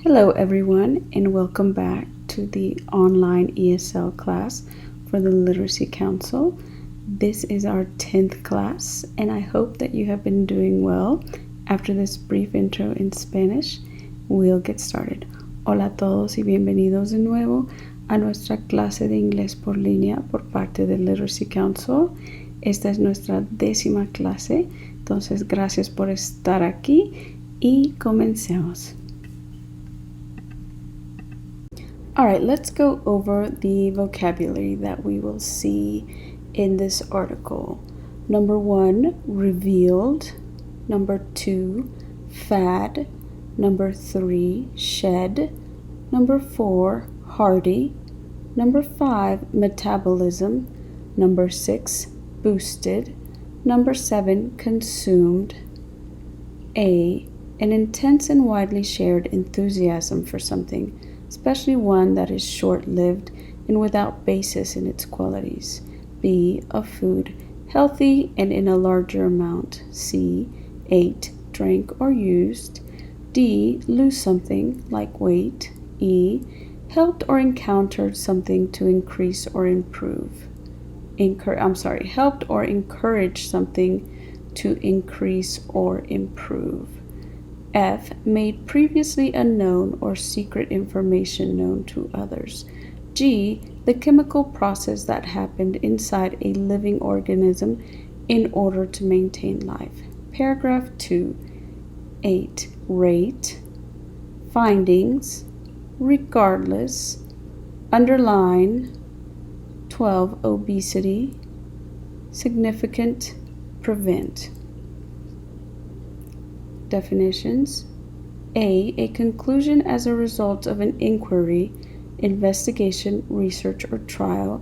Hello everyone and welcome back to the online ESL class for the Literacy Council. This is our 10th class and I hope that you have been doing well. After this brief intro in Spanish, we'll get started. Hola a todos y bienvenidos de nuevo a nuestra clase de inglés por línea por parte del Literacy Council. Esta es nuestra 10ª clase, entonces gracias por estar aquí y comencemos. Alright, let's go over the vocabulary that we will see in this article. Number 1, revealed. Number 2, fad. Number 3, shed. Number 4, hardy. Number 5, metabolism. Number 6, boosted. Number 7, consumed. A, an intense and widely shared enthusiasm for something, especially one that is short-lived and without basis in its qualities. B, a food, healthy and in a larger amount. C, ate, drank, or used. D, lose something, like weight. E, helped or encountered something to increase or improve. Helped or encouraged something to increase or improve. F, made previously unknown or secret information known to others. G, the chemical process that happened inside a living organism in order to maintain life. Paragraph 2. 8, rate, findings, regardless, underline. 12, obesity, significant, prevent. Definitions. A conclusion as a result of an inquiry, investigation, research, or trial.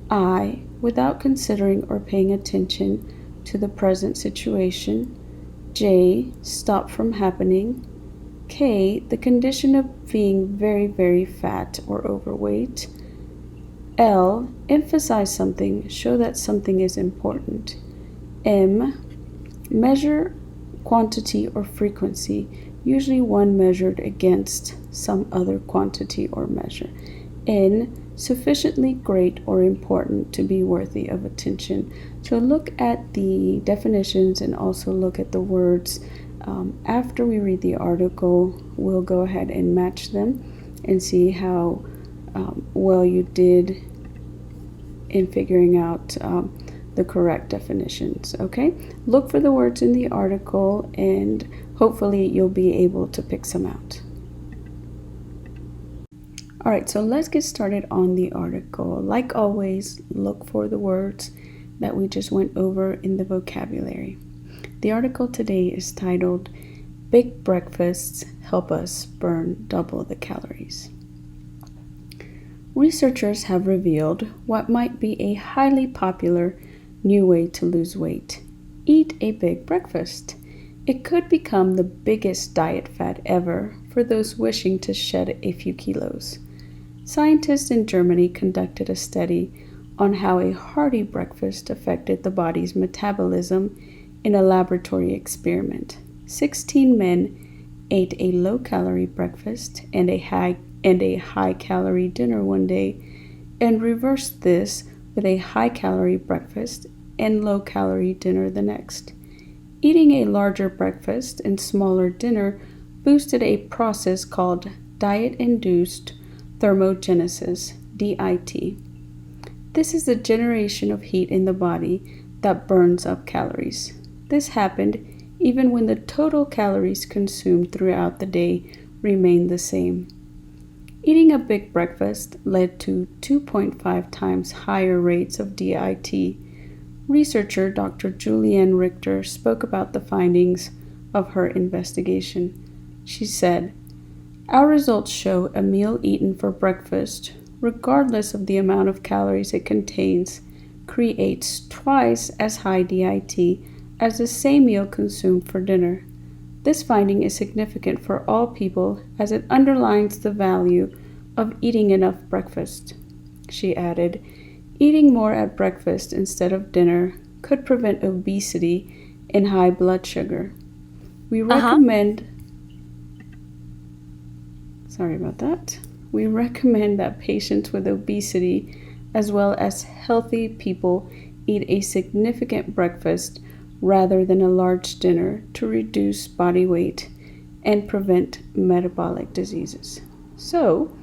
I, without considering or paying attention to the present situation. J, stop from happening. K, the condition of being very, very fat or overweight. L, emphasize something, show that something is important. M, measure quantity or frequency, usually one measured against some other quantity or measure. N, sufficiently great or important to be worthy of attention. So look at the definitions and also look at the words. After we read the article, we'll go ahead and match them and see how well you did in figuring out the correct definitions. Okay, look for the words in the article and hopefully you'll be able to pick some out. Alright, so let's get started on the article. Like always, look for the words that we just went over in the vocabulary. The article today is titled Big Breakfasts Help Us Burn Double the Calories. Researchers have revealed what might be a highly popular new way to lose weight. Eat a big breakfast. It could become the biggest diet fad ever for those wishing to shed a few kilos. Scientists in Germany conducted a study on how a hearty breakfast affected the body's metabolism in a laboratory experiment. 16 men ate a low-calorie breakfast and a high-calorie dinner one day and reversed this with a high-calorie breakfast and low-calorie dinner the next. Eating a larger breakfast and smaller dinner boosted a process called diet-induced thermogenesis, DIT. This is the generation of heat in the body that burns up calories. This happened even when the total calories consumed throughout the day remained the same. Eating a big breakfast led to 2.5 times higher rates of DIT. Researcher Dr. Julianne Richter spoke about the findings of her investigation. She said, "Our results show a meal eaten for breakfast, regardless of the amount of calories it contains, creates twice as high DIT as the same meal consumed for dinner. This finding is significant for all people as it underlines the value of eating enough breakfast." She added, "Eating more at breakfast instead of dinner could prevent obesity and high blood sugar. We recommend Sorry about that. We recommend that patients with obesity, as well as healthy people, eat a significant breakfast rather than a large dinner to reduce body weight and prevent metabolic diseases. So,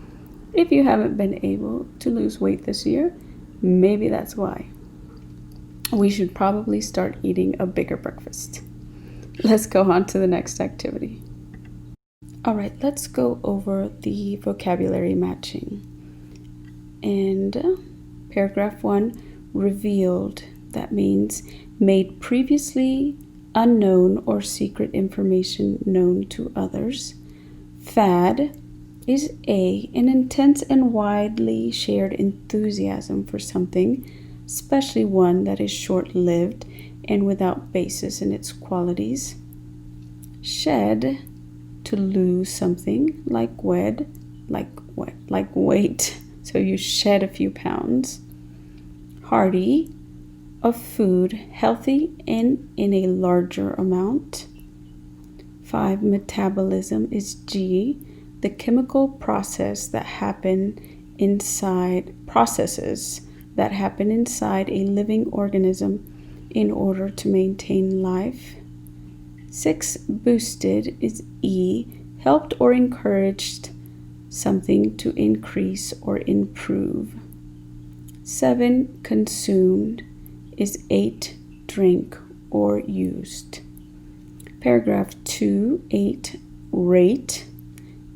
if you haven't been able to lose weight this year, maybe that's why. We should probably start eating a bigger breakfast. Let's go on to the next activity. All right, let's go over the vocabulary matching. And paragraph 1, revealed. That means made previously unknown or secret information known to others. Fad is an intense and widely shared enthusiasm for something, especially one that is short-lived and without basis in its qualities. Shed, to lose something, like weight. So you shed a few pounds. Hearty, of food, healthy and in a larger amount. 5, metabolism is G, the chemical processes that happen inside a living organism in order to maintain life. 6, boosted is E, helped or encouraged something to increase or improve. 7, consumed is 8, drink or used. Paragraph 2, 8, rate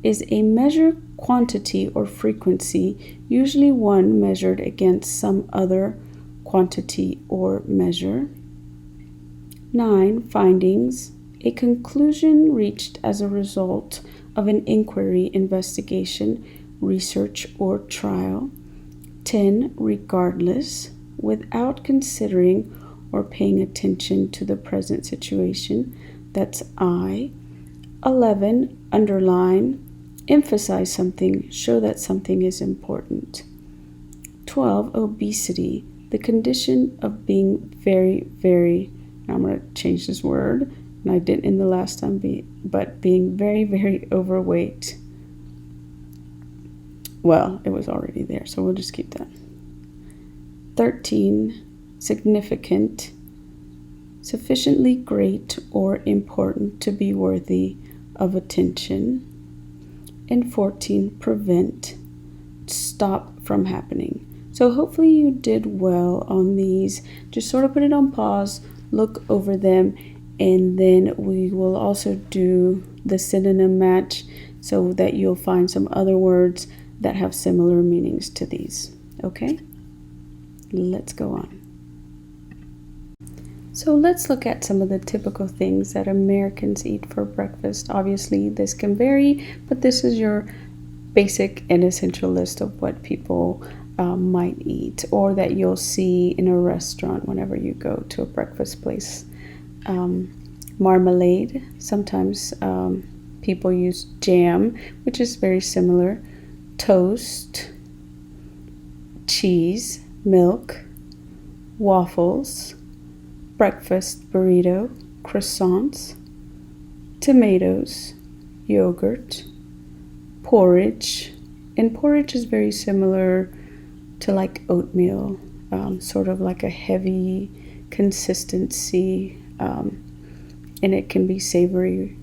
is a measured quantity or frequency, usually one measured against some other quantity or measure. 9, findings, a conclusion reached as a result of an inquiry, investigation, research, or trial. 10, regardless, without considering or paying attention to the present situation. That's I. 11, underline, emphasize something, show that something is important. 12, obesity, the condition of being very, very, I'm going to change this word, and I didn't in the last time, but being very, very overweight. Well, it was already there, so we'll just keep that. 13, significant, sufficiently great or important to be worthy of attention. And 14, prevent, stop from happening. So hopefully you did well on these. Just sort of put it on pause, look over them, and then we will also do the synonym match so that you'll find some other words that have similar meanings to these. Okay? Let's go on. So let's look at some of the typical things that Americans eat for breakfast. Obviously, this can vary, but this is your basic and essential list of what people might eat, or that you'll see in a restaurant whenever you go to a breakfast place. Marmalade, sometimes people use jam, which is very similar. Toast, cheese, milk, waffles, breakfast burrito, croissants, tomatoes, yogurt, porridge, and porridge is very similar to like oatmeal, sort of like a heavy consistency, and it can be savory.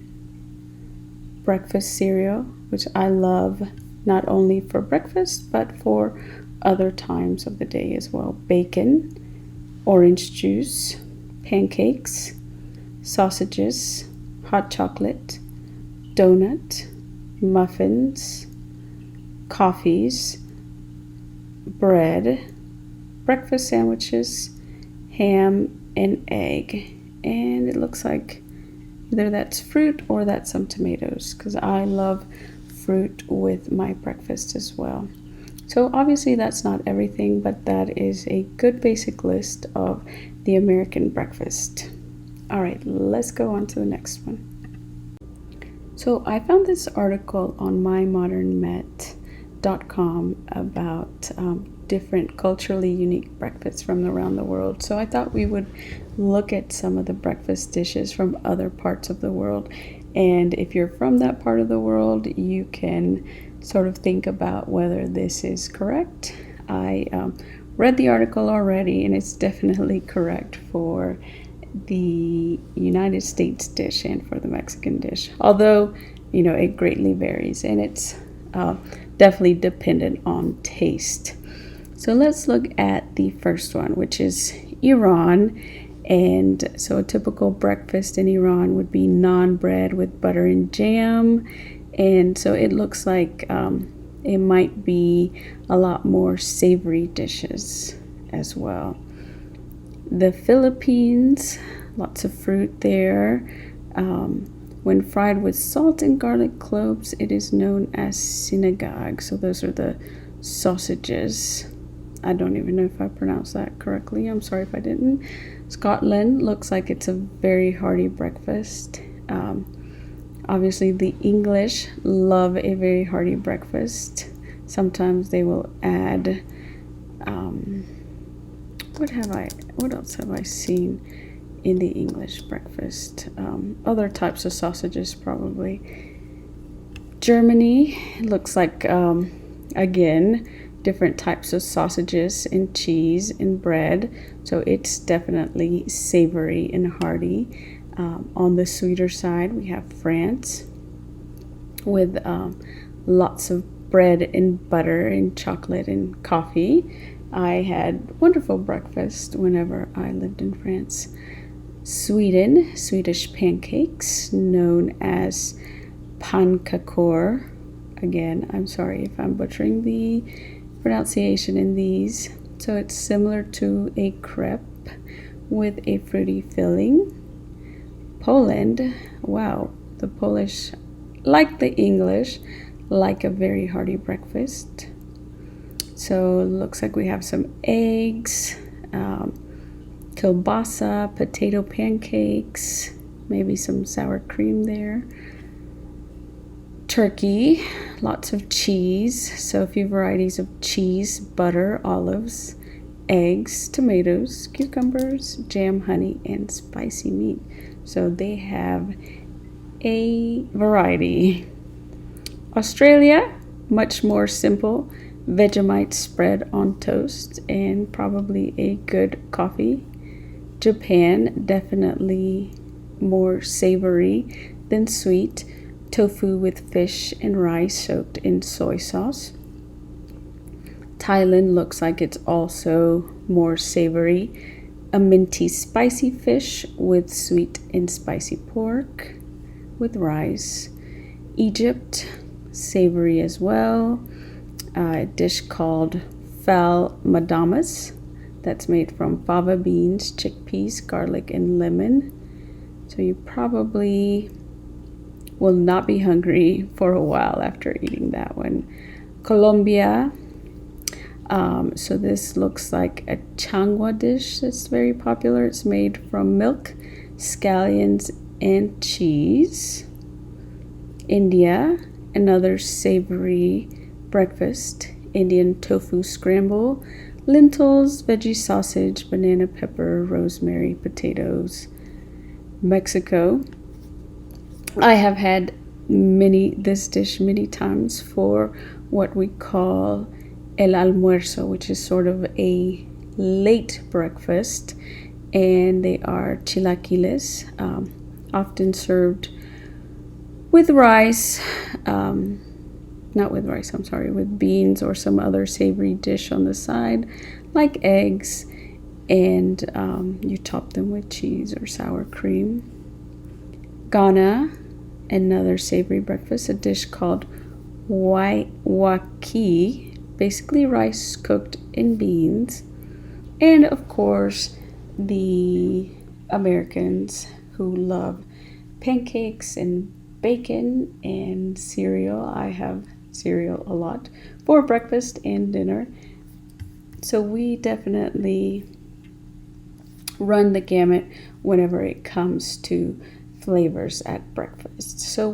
Breakfast cereal, which I love not only for breakfast but for other times of the day as well. Bacon, orange juice, pancakes, sausages, hot chocolate, donut, muffins, coffees, bread, breakfast sandwiches, ham, and egg. And it looks like either that's fruit or that's some tomatoes, because I love fruit with my breakfast as well. So obviously that's not everything, but that is a good basic list of the American breakfast. All right, let's go on to the next one. So I found this article on mymodernmet.com about different culturally unique breakfasts from around the world. So I thought we would look at some of the breakfast dishes from other parts of the world And if you're from that part of the world, you can sort of think about whether this is correct. I read the article already, and it's definitely correct for the United States dish and for the Mexican dish. Although, it greatly varies, and it's definitely dependent on taste. So let's look at the first one, which is Iran. And so a typical breakfast in Iran would be naan bread with butter and jam. And so it looks like it might be a lot more savory dishes as well. The Philippines, lots of fruit there. When fried with salt and garlic cloves, it is known as sinigang. So those are the sausages. I don't even know if I pronounced that correctly. I'm sorry if I didn't. Scotland looks like it's a very hearty breakfast. Obviously, the English love a very hearty breakfast. Sometimes they will add, what else have I seen in the English breakfast? Other types of sausages probably. Germany looks like, again, different types of sausages and cheese and bread. So it's definitely savory and hearty. On the sweeter side, we have France with lots of bread and butter and chocolate and coffee. I had wonderful breakfast whenever I lived in France. Sweden, Swedish pancakes known as pannkakor. Again, I'm sorry if I'm butchering the pronunciation in these. So it's similar to a crepe with a fruity filling. Poland, wow, the Polish, like the English, like a very hearty breakfast. So it looks like we have some eggs, kielbasa, potato pancakes, maybe some sour cream there. Turkey, lots of cheese, so a few varieties of cheese, butter, olives, eggs, tomatoes, cucumbers, jam, honey, and spicy meat. So they have a variety. Australia, much more simple, Vegemite spread on toast and probably a good coffee. Japan, definitely more savory than sweet. Tofu with fish and rice soaked in soy sauce. Thailand looks like it's also more savory. A minty spicy fish with sweet and spicy pork with rice. Egypt, savory as well. A dish called fal madamas that's made from fava beans, chickpeas, garlic, and lemon. So you probably will not be hungry for a while after eating that one. Colombia, so this looks like a changua dish that's very popular. It's made from milk, scallions, and cheese. India, another savory breakfast. Indian tofu scramble, lentils, veggie sausage, banana pepper, rosemary, potatoes. Mexico, I have had this dish many times for what we call el almuerzo, which is sort of a late breakfast, and they are chilaquiles, often served with rice, with beans or some other savory dish on the side, like eggs, and you top them with cheese or sour cream. Ghana, another savory breakfast, a dish called waki, basically rice cooked in beans. And of course, the Americans who love pancakes and bacon and cereal. I have cereal a lot for breakfast and dinner. So we definitely run the gamut whenever it comes to flavors at breakfast. So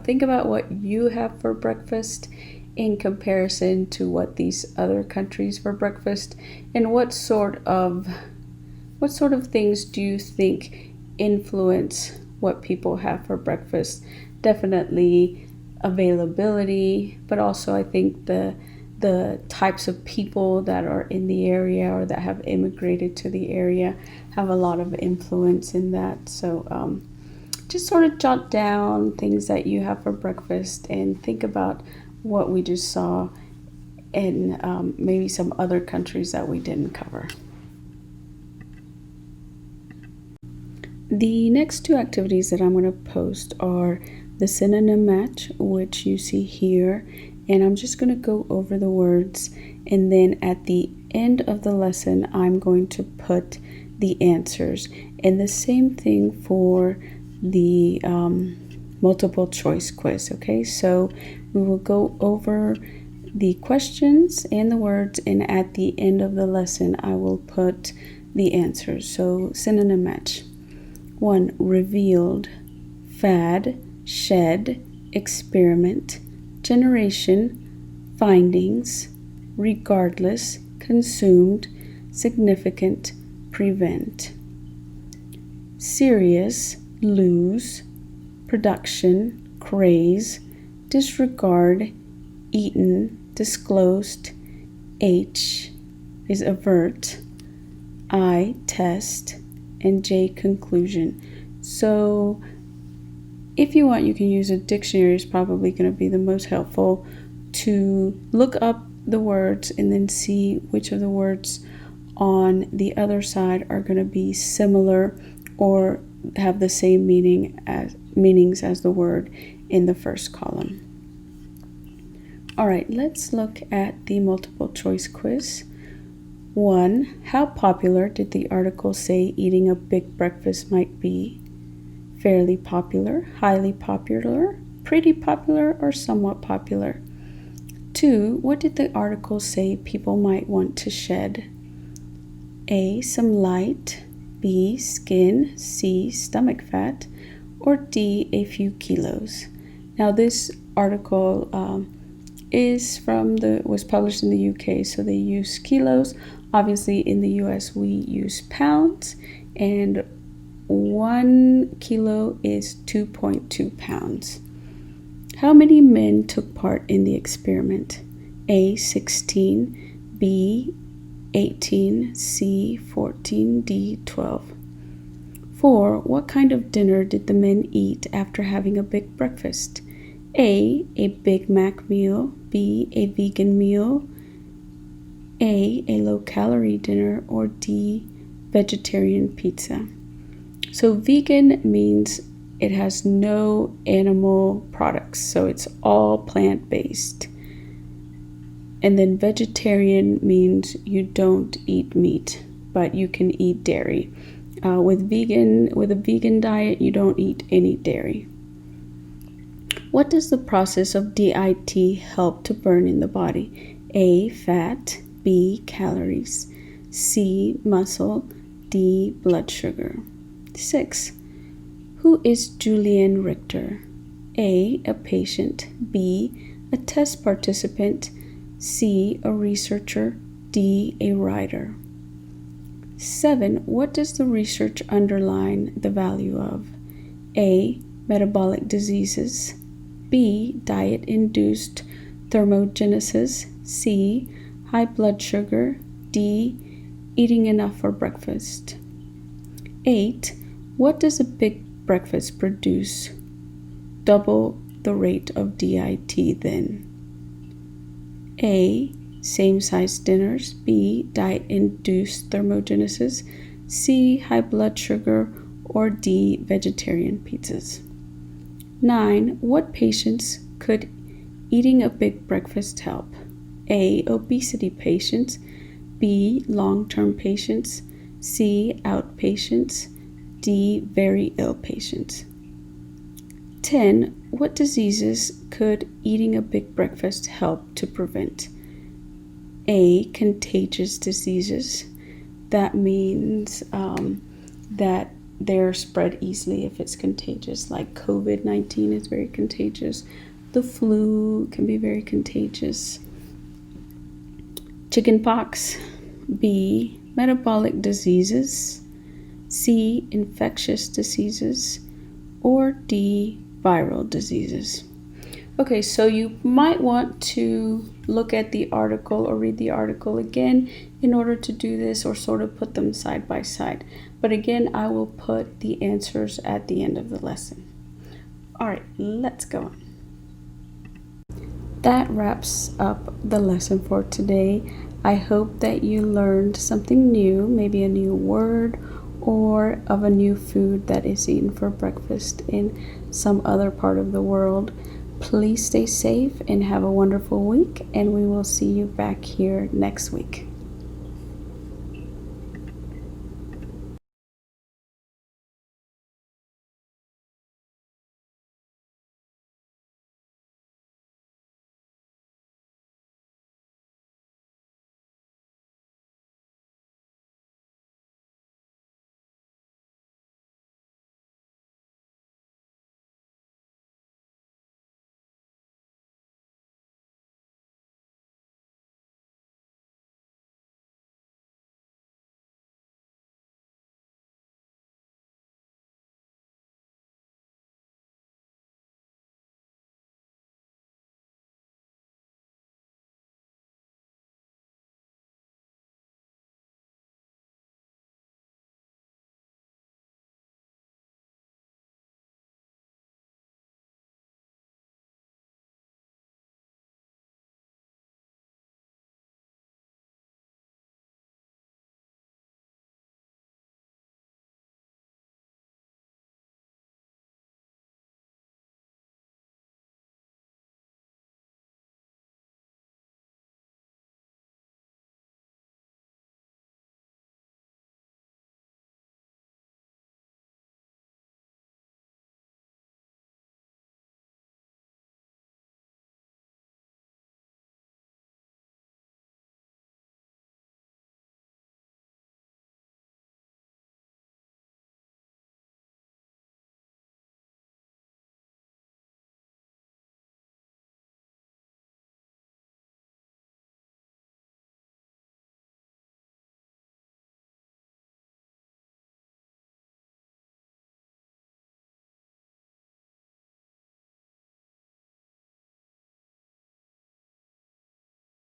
think about what you have for breakfast in comparison to what these other countries for breakfast, and what sort of things do you think influence what people have for breakfast. Definitely availability, but also I think the types of people that are in the area or that have immigrated to the area have a lot of influence in that. So just sort of jot down things that you have for breakfast and think about what we just saw in maybe some other countries that we didn't cover. The next two activities that I'm going to post are the synonym match, which you see here, and I'm just going to go over the words, and then at the end of the lesson I'm going to put the answers, and the same thing for the multiple choice quiz. Okay, so we will go over the questions and the words, and at the end of the lesson I will put the answers. So synonym match. 1. Revealed, fad, shed, experiment, generation, findings, regardless, consumed, significant, prevent. Serious, lose, production, craze, disregard, eaten, disclosed. H is avert, I test, and J conclusion. So if you want, you can use a dictionary. It's probably going to be the most helpful to look up the words and then see which of the words on the other side are going to be similar or have the same meanings as the word in the first column. All right, let's look at the multiple choice quiz. 1. How popular did the article say eating a big breakfast might be? Fairly popular, highly popular, pretty popular, or somewhat popular. 2. What did the article say people might want to shed? A. Some light, B. Skin, C. Stomach fat, or D. A few kilos. Now this article was published in the UK, so they use kilos. Obviously in the US we use pounds, and 1 kilo is 2.2 pounds. How many men took part in the experiment? A. 16, B. 18, C. 14, D. 12. 4. What kind of dinner did the men eat after having a big breakfast? A. A Big Mac meal, B. A vegan meal, A. A low-calorie dinner, or D. Vegetarian pizza. So vegan means it has no animal products, so it's all plant-based. And then vegetarian means you don't eat meat, but you can eat dairy. With a vegan diet, you don't eat any dairy. What does the process of DIT help to burn in the body? A. Fat, B. Calories, C. Muscle, D. Blood sugar. 6. Who is Julian Richter? A. A patient, B. A test participant, C. A researcher, D. A writer. 7. What does the research underline the value of? A. Metabolic diseases, B. Diet-induced thermogenesis, C. High blood sugar, D. Eating enough for breakfast. 8. What does a big breakfast produce? Double the rate of DIT then. A. Same-sized dinners, B. Diet-induced thermogenesis, C. High blood sugar, or D. Vegetarian pizzas. 9. What patients could eating a big breakfast help? A. Obesity patients, B. Long-term patients, C. Outpatients, D. Very ill patients. 10. What diseases could eating a big breakfast help to prevent? A. Contagious diseases. That means that they're spread easily if it's contagious, like COVID-19 is very contagious. The flu can be very contagious. Chickenpox. B. Metabolic diseases. C. Infectious diseases. or D, viral diseases. Okay, so you might want to look at the article or read the article again in order to do this, or sort of put them side by side. But again, I will put the answers at the end of the lesson. All right, let's go on. That wraps up the lesson for today. I hope that you learned something new, maybe a new word or of a new food that is eaten for breakfast in some other part of the world. Please stay safe and have a wonderful week, and we will see you back here next week.